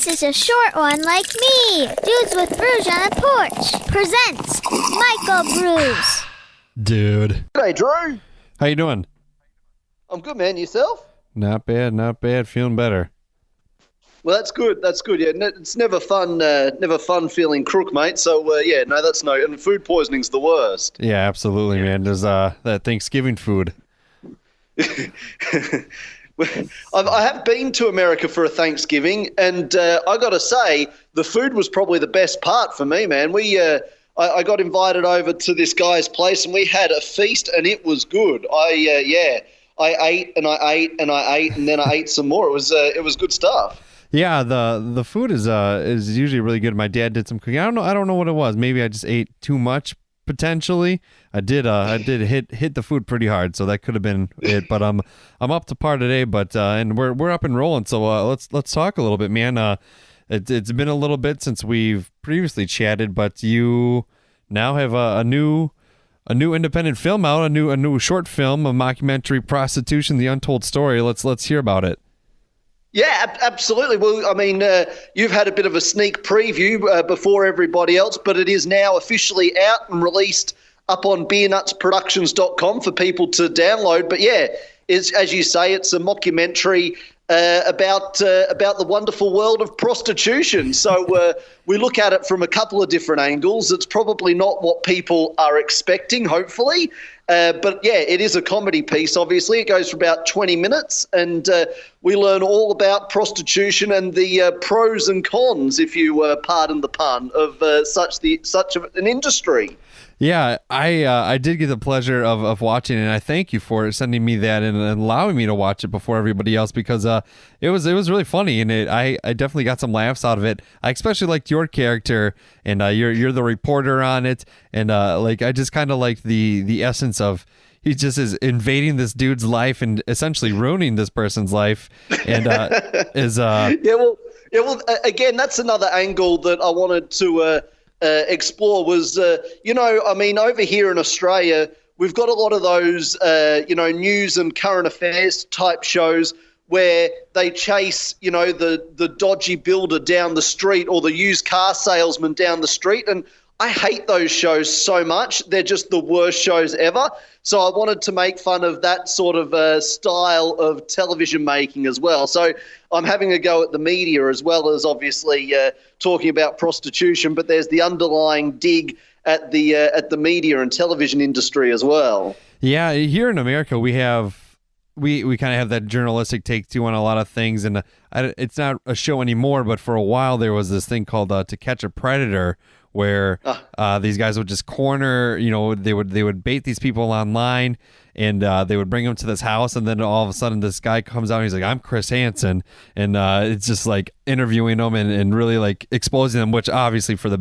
This is a short one like me. Dudes with Brews on the Porch presents Michael Brews. Dude. Hey, Drew. How you doing? I'm good, man. Yourself? Not bad. Feeling better. Well, that's good. Yeah, it's never fun feeling crook, mate. So, that's no. And food poisoning's the worst. Yeah, absolutely, man. There's that Thanksgiving food. I have been to America for a Thanksgiving, and I got to say, the food was probably the best part for me, man. I got invited over to this guy's place, and we had a feast, and it was good. I ate, and then I ate some more. It was good stuff. Yeah, the food is usually really good. My dad did some cooking. I don't know what it was. Maybe I just ate too much potentially. I did hit the food pretty hard, so that could have been it. But I'm up to par today. But and we're up and rolling. So let's talk a little bit, man. It's been a little bit since we've previously chatted, but you now have a new independent film out, a new short film, a mockumentary, Prostitution, the Untold Story. Let's hear about it. Yeah, absolutely. Well, I mean, you've had a bit of a sneak preview before everybody else, but it is now officially out and released up on beernutsproductions.com for people to download. But yeah, as you say, it's a mockumentary about the wonderful world of prostitution. So we look at it from a couple of different angles. It's probably not what people are expecting, hopefully. But yeah, it is a comedy piece, obviously. It goes for about 20 minutes, and we learn all about prostitution and the pros and cons, if you pardon the pun, of such an industry. Yeah, I did get the pleasure of watching it, and I thank you for sending me that and allowing me to watch it before everybody else, because it was really funny, and I definitely got some laughs out of it. I especially liked your character, and you're the reporter on it, and I just kind of liked the essence of he just is invading this dude's life and essentially ruining this person's life, and again, that's another angle that I wanted to explore was, over here in Australia, we've got a lot of those, news and current affairs type shows where they chase, the dodgy builder down the street or the used car salesman down the street. And I hate those shows so much. They're just the worst shows ever. So I wanted to make fun of that sort of style of television making as well. So I'm having a go at the media as well as obviously talking about prostitution, but there's the underlying dig at the media and television industry as well. Yeah, here in America we kind of have that journalistic take too on a lot of things, and it's not a show anymore, but for a while there was this thing called To Catch a Predator, where these guys would just corner, they would bait these people online, and they would bring them to this house, and then all of a sudden this guy comes out and he's like, I'm Chris Hansen, and it's just like interviewing them and really like exposing them, which obviously for the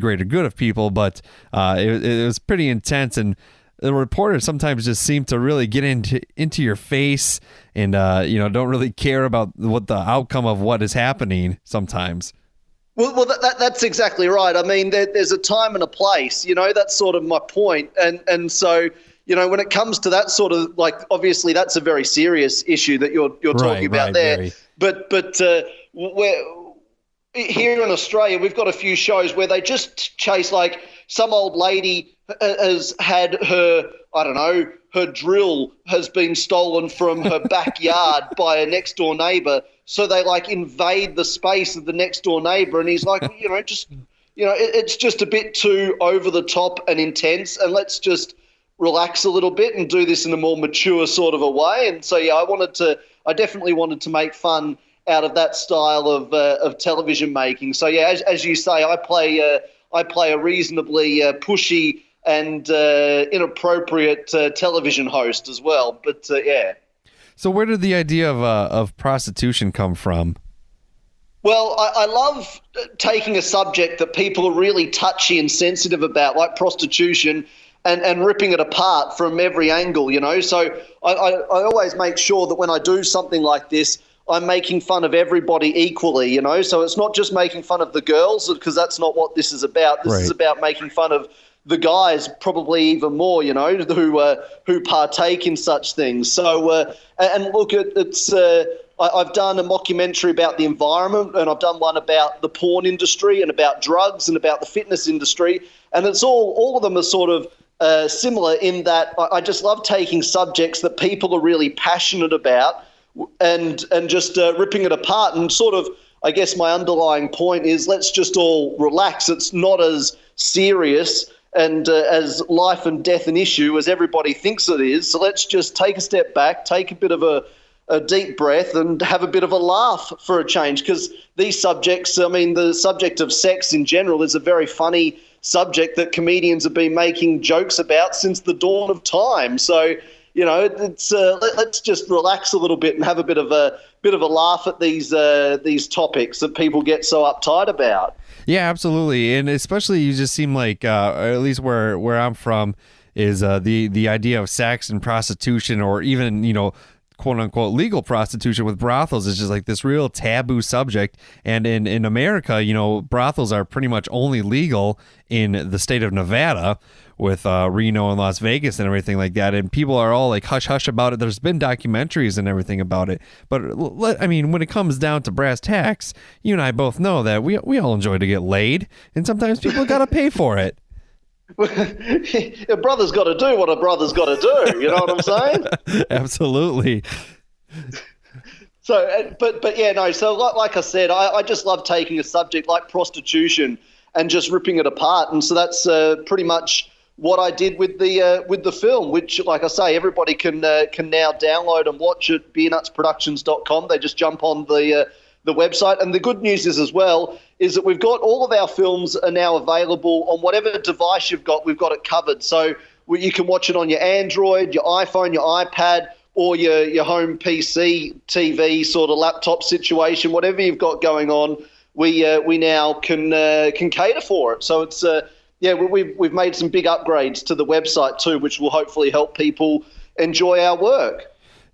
greater good of people, but it was pretty intense, and the reporters sometimes just seem to really get into your face and don't really care about what the outcome of what is happening sometimes. Well, that's exactly right. I mean, there's a time and a place, that's sort of my point. And so, when it comes to that sort of, like, obviously that's a very serious issue that you're talking about there. Very. But here in Australia, we've got a few shows where they just chase, like, some old lady has had her drill has been stolen from her backyard by a next door neighbor. So they like invade the space of the next door neighbor, and he's like, it's just a bit too over the top and intense, and let's just relax a little bit and do this in a more mature sort of a way. And so, yeah, I definitely wanted to make fun out of that style of television making. So yeah, as you say, I play a reasonably pushy and inappropriate television host as well. But yeah. So where did the idea of prostitution come from? Well, I love taking a subject that people are really touchy and sensitive about, like prostitution, and ripping it apart from every angle, So I always make sure that when I do something like this, I'm making fun of everybody equally, So it's not just making fun of the girls, because that's not what this is about. This is about making fun of the guys, probably even more, who partake in such things. So, and look, it's I've done a mockumentary about the environment, and I've done one about the porn industry and about drugs and about the fitness industry. And it's all of them are sort of similar in that I just love taking subjects that people are really passionate about and just ripping it apart. And sort of, I guess my underlying point is let's just all relax. It's not as serious and as life and death an issue as everybody thinks it is. So let's just take a step back, take a bit of a deep breath and have a bit of a laugh for a change, because these subjects, I mean, the subject of sex in general is a very funny subject that comedians have been making jokes about since the dawn of time. So, you know, it's let's just relax a little bit and have a bit of a laugh at these topics that people get so uptight about. Yeah, absolutely. And especially you just seem like, at least where I'm from, is the idea of sex and prostitution, or even, you know, quote unquote legal prostitution with brothels is just like this real taboo subject. And in America, you know, brothels are pretty much only legal in the state of Nevada, with Reno and Las Vegas and everything like that. And people are all like hush hush about it. There's been documentaries and everything about it. But I mean, when it comes down to brass tacks, you and I both know that we all enjoy to get laid, and sometimes people got to pay for it. A brother's got to do what a brother's got to do. You know what I'm saying? Absolutely. So, but yeah, no. So, like I said, I just love taking a subject like prostitution and just ripping it apart. And so that's pretty much what I did with the film, which, like I say, everybody can now download and watch at beernutsproductions.com. They just jump on the website. And the good news is as well is that we've got all of our films are now available on whatever device you've got. We've got it covered. So you can watch it on your Android, your iPhone, your iPad, or your home PC, TV, sort of laptop situation, whatever you've got going on. We now can cater for it. So it's we've made some big upgrades to the website too, which will hopefully help people enjoy our work.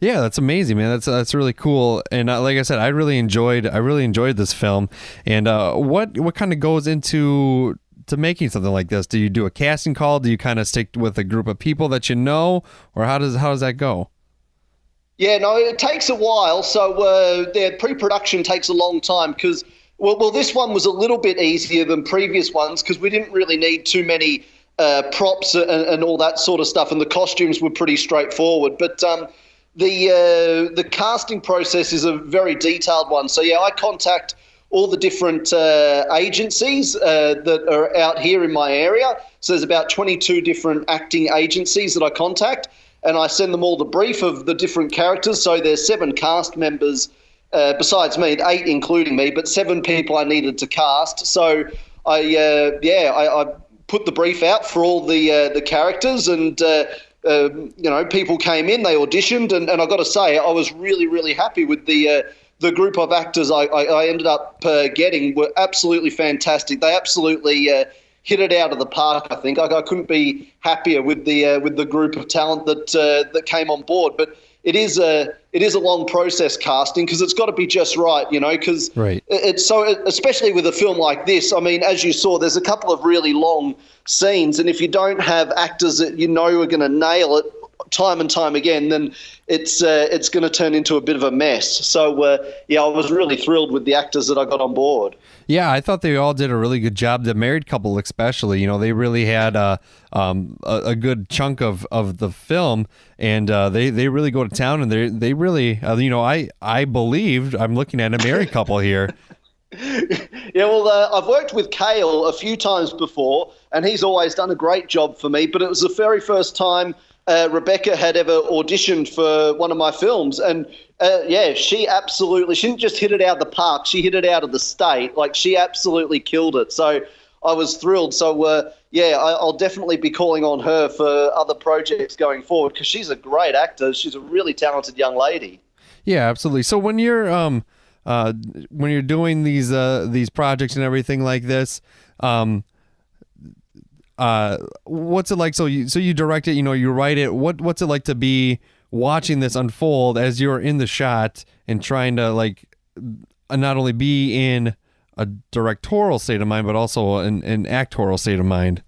Yeah, that's amazing, man. That's really cool. And like I said, I really enjoyed this film. And what kind of goes into making something like this? Do you do a casting call? Do you kind of stick with a group of people that you know, or how does that go? Yeah, no, it takes a while. So the pre-production takes a long time because, well, this one was a little bit easier than previous ones because we didn't really need too many props and all that sort of stuff, and the costumes were pretty straightforward. But the casting process is a very detailed one. So, yeah, I contact all the different agencies that are out here in my area. So there's about 22 different acting agencies that I contact, and I send them all the brief of the different characters. So there's 7 cast members besides me, 8 including me, but 7 people I needed to cast. So I put the brief out for all the characters, and people came in, they auditioned, and I got to say, I was really, really happy with the group of actors I ended up getting. Were absolutely fantastic. They absolutely hit it out of the park. I think I couldn't be happier with the group of talent that came on board. But it is a long process casting because it's got to be just right, because right. It's so, especially with a film like this. I mean, as you saw, there's a couple of really long scenes, and if you don't have actors that you know are going to nail it time and time again, then it's going to turn into a bit of a mess. So I was really thrilled with the actors that I got on board. Yeah, I thought they all did a really good job. The married couple, especially, they really had a good chunk of the film, and they really go to town, and they really, I believed. I'm looking at a married couple here. Yeah, well, I've worked with Cale a few times before, and he's always done a great job for me. But it was the very first time Rebecca had ever auditioned for one of my films, and she didn't just hit it out of the park, she hit it out of the state. Like, she absolutely killed it. So I was thrilled. So I'll definitely be calling on her for other projects going forward because she's a great actor. She's a really talented young lady. Yeah, absolutely. So when you're doing these projects and everything like this, what's it like? So you direct it, you write it. What's it like to be watching this unfold as you're in the shot and trying to not only be in a directorial state of mind, but also an actorial state of mind?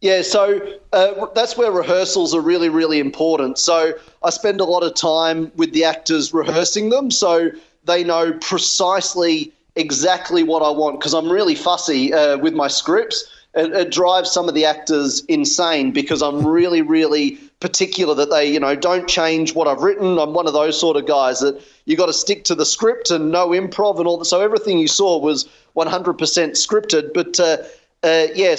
Yeah, so that's where rehearsals are really, really important. So I spend a lot of time with the actors rehearsing them so they know precisely exactly what I want, because I'm really fussy with my scripts. It drives some of the actors insane because I'm really, really particular that they, don't change what I've written. I'm one of those sort of guys that you got to stick to the script and no improv and all that. So everything you saw was 100% scripted, but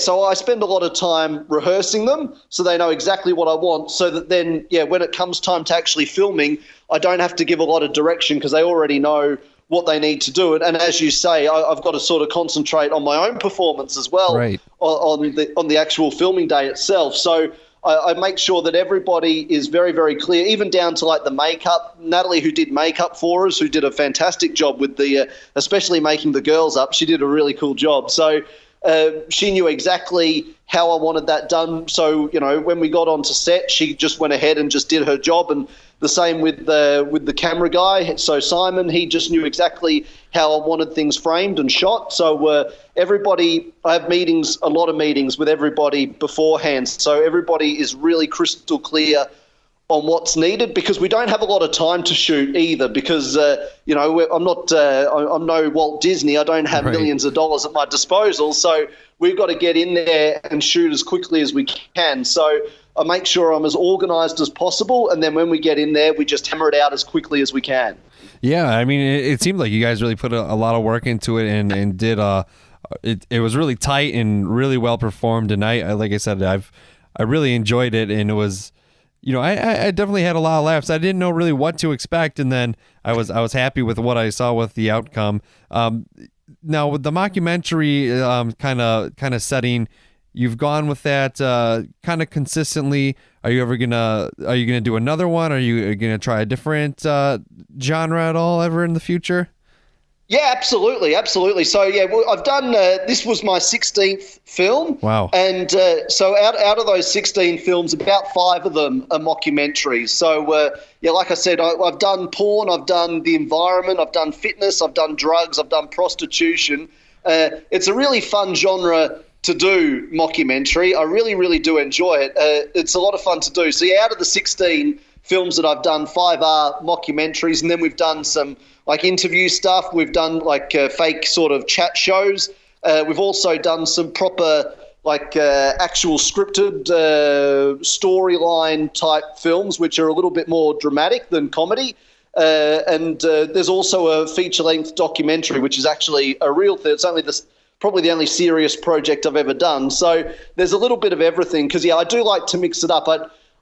so I spend a lot of time rehearsing them so they know exactly what I want, so that then, when it comes time to actually filming, I don't have to give a lot of direction because they already know what they need to do. And as you say, I've got to sort of concentrate on my own performance as well, right, on the actual filming day itself. So I make sure that everybody is very, very clear, even down to like the makeup. Natalie, who did makeup for us, who did a fantastic job with especially making the girls up, she did a really cool job. So she knew exactly how I wanted that done. So, when we got onto set, she just went ahead and just did her job. And the same with the camera guy. So Simon, he just knew exactly how I wanted things framed and shot. So everybody, I have a lot of meetings with everybody beforehand. So everybody is really crystal clear on what's needed, because we don't have a lot of time to shoot either, because I'm no Walt Disney. I don't have millions of dollars at my disposal, so we've got to get in there and shoot as quickly as we can. So I make sure I'm as organized as possible, and then when we get in there, we just hammer it out as quickly as we can. Yeah, I mean, it seemed like you guys really put a lot of work into it and did it was really tight and really well performed, and I like I said, I really enjoyed it, and it was, I definitely had a lot of laughs. I didn't know really what to expect, and then I was happy with what I saw with the outcome. Now with the mockumentary kind of setting, you've gone with that kind of consistently. Are you gonna do another one? Are you gonna try a different genre at all ever in the future? Yeah, absolutely. So I've done. This was my 16th film. Wow! And so out of those 16 films, about 5 of them are mockumentaries. So like I said, I've done porn, I've done the environment, I've done fitness, I've done drugs, I've done prostitution. It's a really fun genre to do, mockumentary. I really, really do enjoy it. It's a lot of fun to do. So out of the 16 films that I've done, 5 are mockumentaries, and then we've done some like interview stuff. We've done like fake sort of chat shows. We've also done some proper like actual scripted storyline type films, which are a little bit more dramatic than comedy. And there's also a feature-length documentary, which is actually a real thing. It's probably the only serious project I've ever done. So there's a little bit of everything, because, I do like to mix it up.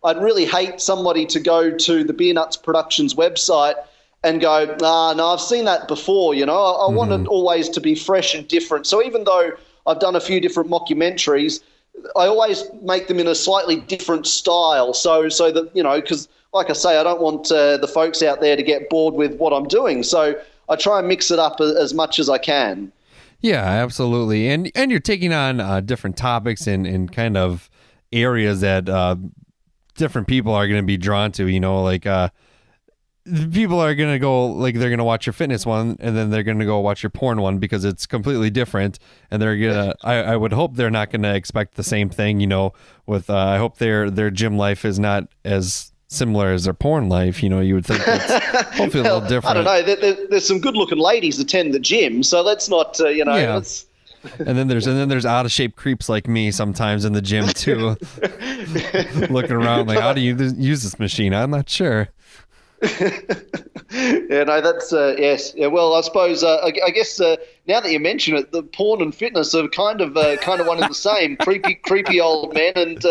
I'd really hate somebody to go to the Beernuts Productions website and go, no, I've seen that before, I want it always to be fresh and different. So even though I've done a few different mockumentaries, I always make them in a slightly different style. So that, because like I say, I don't want the folks out there to get bored with what I'm doing. So I try and mix it up as much as I can. Yeah, absolutely. And you're taking on different topics and kind of areas that different people are going to be drawn to, like people are going to go, like they're going to watch your fitness one and then they're going to go watch your porn one because it's completely different. And they're going to, I would hope they're not going to expect the same thing, with, I hope their gym life is not as similar as their porn life. You would think it's hopefully a little different. I don't know. There's some good looking ladies attend the gym. So let's not, Yeah. let's... And then there's out of shape creeps like me sometimes in the gym too, looking around like, how do you use this machine? I'm not sure. Yeah, no, that's yes. Yeah, well, I suppose I guess now that you mention it, the porn and fitness are kind of one and the same. Creepy old men and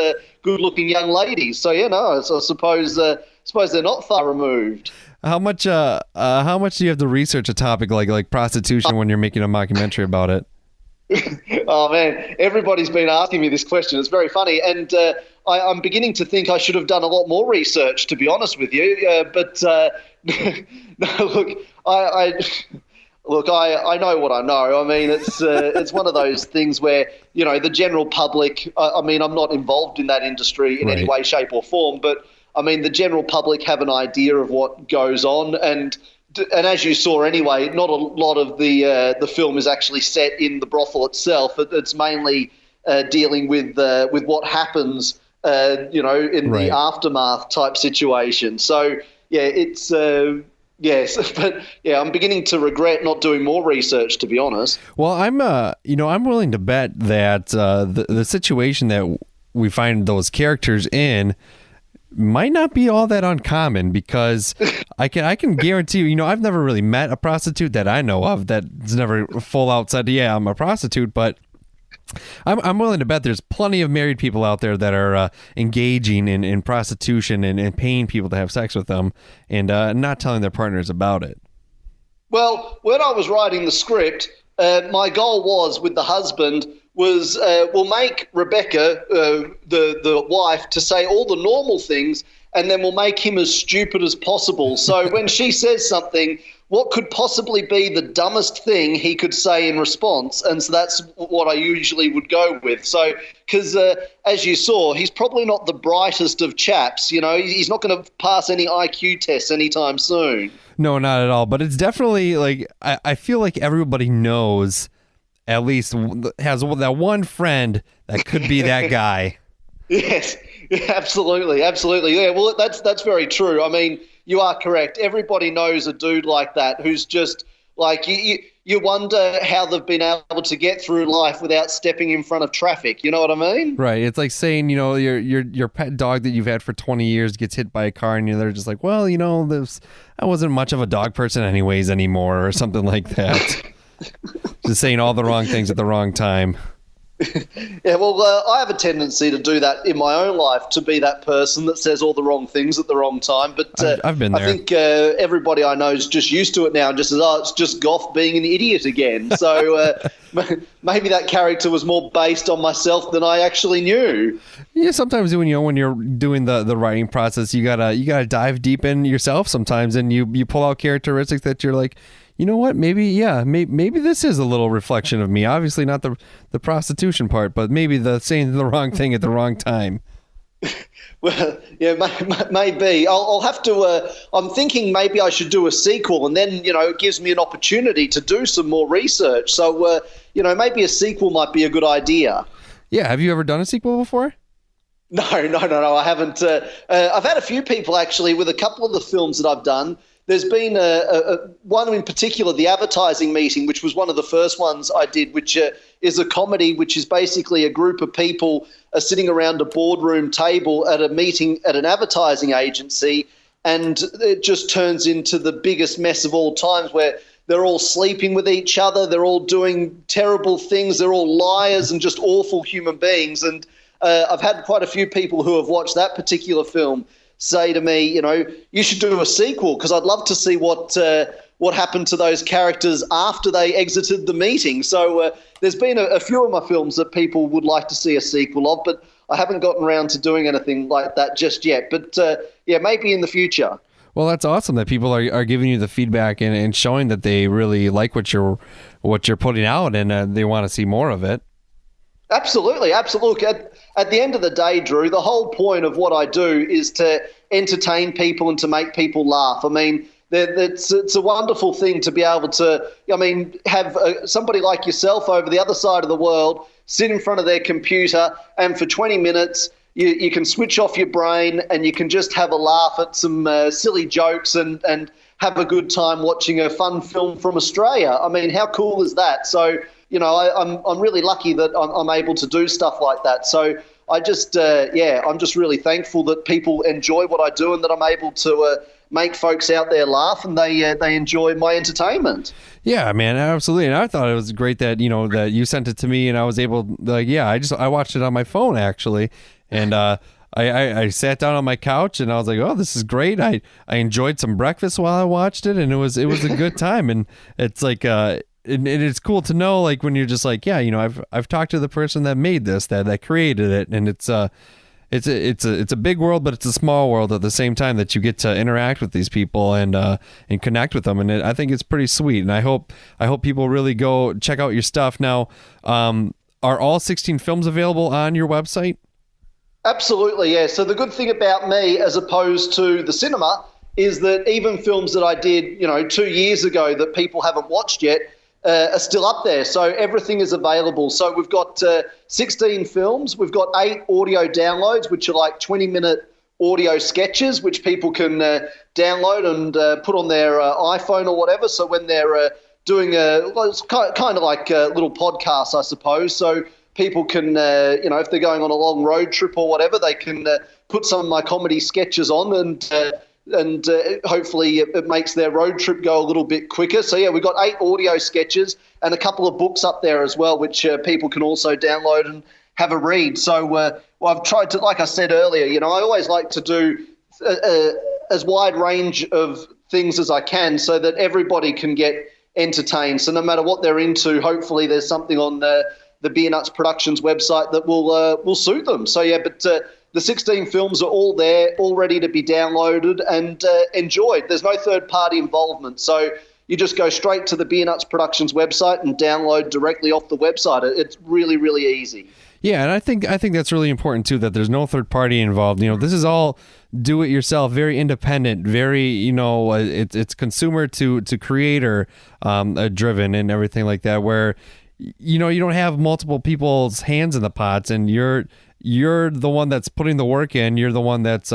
good-looking young ladies. So I suppose they're not far removed. How much do you have to research a topic like prostitution when you're making a mockumentary about it? Oh man, everybody's been asking me this question. It's very funny, and I'm beginning to think I should have done a lot more research, to be honest with you. But no, look, I know what I know. I mean, it's one of those things where the general public. I mean, I'm not involved in that industry in any way, shape, or form, but I mean, the general public have an idea of what goes on, and as you saw anyway, not a lot of the film is actually set in the brothel itself. It's mainly dealing with what happens, in the aftermath type situation. So yeah, it's. Yes, but yeah, I'm beginning to regret not doing more research, to be honest. Well, I'm willing to bet that the situation that we find those characters in might not be all that uncommon, because I can guarantee you, I've never really met a prostitute that I know of that's never full out said, yeah, I'm a prostitute, but I'm willing to bet there's plenty of married people out there that are engaging in prostitution and paying people to have sex with them and not telling their partners about it. Well, when I was writing the script, my goal was with the husband was we'll make Rebecca, the wife, to say all the normal things, and then we'll make him as stupid as possible. So when she says something, what could possibly be the dumbest thing he could say in response? And so that's what I usually would go with. So, because as you saw, he's probably not the brightest of chaps. He's not going to pass any IQ tests anytime soon. No, not at all. But it's definitely like, I feel like everybody knows, at least has that one friend that could be that guy. Yes, absolutely. Yeah, well, that's very true. I mean, you are correct. Everybody knows a dude like that who's just like you wonder how they've been able to get through life without stepping in front of traffic. You know what I mean? Right. It's like saying, your pet dog that you've had for 20 years gets hit by a car, and they're just like, well, I wasn't much of a dog person anyways anymore, or something like that. Just saying all the wrong things at the wrong time. Yeah, well, I have a tendency to do that in my own life, to be that person that says all the wrong things at the wrong time. But I've been there. I think everybody I know is just used to it now and just says, it's just Goff being an idiot again. So maybe that character was more based on myself than I actually knew. Yeah, sometimes when you're doing the writing process, you gotta dive deep in yourself sometimes, and you pull out characteristics that you're like, you know what? Maybe this is a little reflection of me. Obviously not the prostitution part, but maybe the saying the wrong thing at the wrong time. Well, yeah, maybe. I'll have to. I'm thinking maybe I should do a sequel, and then it gives me an opportunity to do some more research. So maybe a sequel might be a good idea. Yeah. Have you ever done a sequel before? No, I haven't. I've had a few people actually with a couple of the films that I've done. There's been one in particular, The Advertising Meeting, which was one of the first ones I did, which is a comedy, which is basically a group of people sitting around a boardroom table at a meeting at an advertising agency, and it just turns into the biggest mess of all times, where they're all sleeping with each other, they're all doing terrible things, they're all liars and just awful human beings. And I've had quite a few people who have watched that particular film say to me, you should do a sequel, because I'd love to see what happened to those characters after they exited the meeting. So there's been a few of my films that people would like to see a sequel of, but I haven't gotten around to doing anything like that just yet. But maybe in the future. Well, that's awesome that people are giving you the feedback and showing that they really like what you're putting out, and they want to see more of it. Absolutely. At the end of the day, Drew, the whole point of what I do is to entertain people and to make people laugh. I mean, it's a wonderful thing to be able to, have somebody like yourself over the other side of the world sit in front of their computer, and for 20 minutes you can switch off your brain and you can just have a laugh at some silly jokes and have a good time watching a fun film from Australia. I mean, how cool is that? So, I'm really lucky that I'm able to do stuff like that. So I just, I'm just really thankful that people enjoy what I do and that I'm able to make folks out there laugh and they enjoy my entertainment. Yeah, man, absolutely. And I thought it was great that, that you sent it to me and I was able, I watched it on my phone actually. And, I sat down on my couch and I was like, oh, this is great. I enjoyed some breakfast while I watched it, and it was a good time. And it's like, and it's cool to know, like, when you're just like, yeah, I've talked to the person that made this, that created it, and it's a big world, but it's a small world at the same time, that you get to interact with these people and connect with them, and I think it's pretty sweet. And I hope people really go check out your stuff. Now, are all 16 films available on your website? Absolutely, yeah. So the good thing about me, as opposed to the cinema, is that even films that I did, 2 years ago that people haven't watched yet, are still up there. So everything is available. So we've got 16 films. We've got 8 audio downloads, which are like 20-minute audio sketches, which people can download and put on their iPhone or whatever. So when they're doing it's kind of like a little podcast, I suppose. So people can, if they're going on a long road trip or whatever, they can put some of my comedy sketches on and hopefully it makes their road trip go a little bit quicker. So, yeah, we've got 8 audio sketches and a couple of books up there as well, which people can also download and have a read. So I've tried to, like I said earlier, I always like to do as wide range of things as I can so that everybody can get entertained. So no matter what they're into, hopefully there's something on the Beernuts Productions website that will suit them. So, yeah, but the 16 films are all there, all ready to be downloaded and enjoyed. There's no third-party involvement. So you just go straight to the Beernuts Productions website and download directly off the website. It's really, really easy. Yeah, and I think that's really important too, that there's no third party involved. This is all do it yourself, very independent, very it's consumer to creator driven and everything like that. Where you don't have multiple people's hands in the pots, and you're the one that's putting the work in. You're the one that's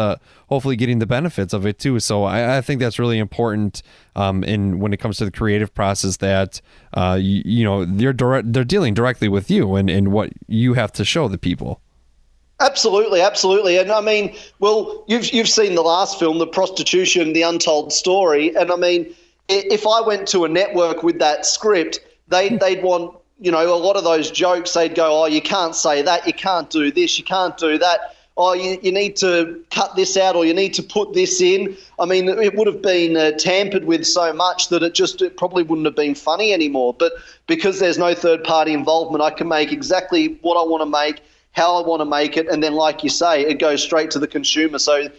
hopefully getting the benefits of it too. So I think that's really important when it comes to the creative process, that they're dealing directly with you and what you have to show the people. Absolutely. And I mean, well, you've seen the last film, the Prostitution, the Untold story, and I mean, if I went to a network with that script, they'd want, a lot of those jokes. They'd go, oh, you can't say that, you can't do this, you can't do that. Oh, you need to cut this out, or you need to put this in. I mean, it would have been tampered with so much that it probably wouldn't have been funny anymore. But because there's no third-party involvement, I can make exactly what I want to make, how I want to make it, and then, like you say, it goes straight to the consumer. So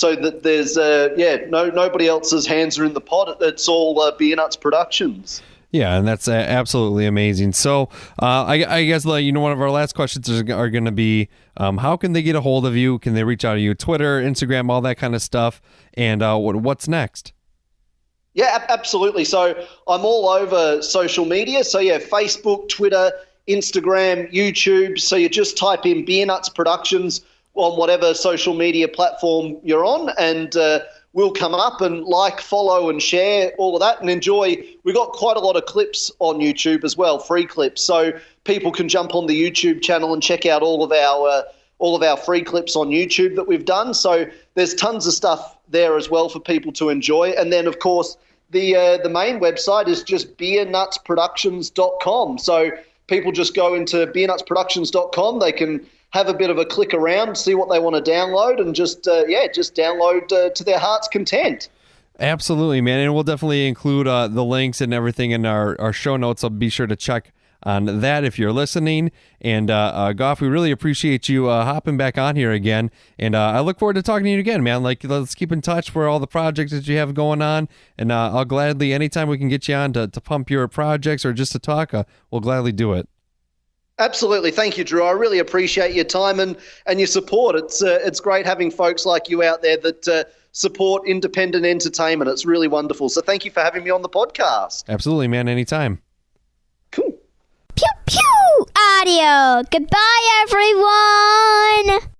that there's nobody else's hands are in the pot. It's all Beernuts Productions. Yeah, and that's absolutely amazing. So I guess one of our last questions are going to be, how can they get a hold of you? Can they reach out to you? Twitter, Instagram, all that kind of stuff. And what's next? Yeah, absolutely. So I'm all over social media. So, yeah, Facebook, Twitter, Instagram, YouTube. So you just type in Beernuts Productions on whatever social media platform you're on, and we'll come up and like, follow, and share all of that and enjoy. We've got quite a lot of clips on YouTube as well, free clips. So people can jump on the YouTube channel and check out all of our free clips on YouTube that we've done. So there's tons of stuff there as well for people to enjoy. And then, of course, the main website is just beernutsproductions.com. So people just go into beernutsproductions.com. They can have a bit of a click around, see what they want to download, and just download to their heart's content. Absolutely, man. And we'll definitely include the links and everything in our show notes. So be sure to check on that if you're listening. And Goff, we really appreciate you hopping back on here again. And I look forward to talking to you again, man. Let's keep in touch for all the projects that you have going on. And I'll gladly, anytime we can get you on to pump your projects or just to talk, we'll gladly do it. Absolutely. Thank you, Drew. I really appreciate your time and your support. It's great having folks like you out there that support independent entertainment. It's really wonderful. So thank you for having me on the podcast. Absolutely, man. Anytime. Cool. Pew, pew! Audio. Goodbye, everyone.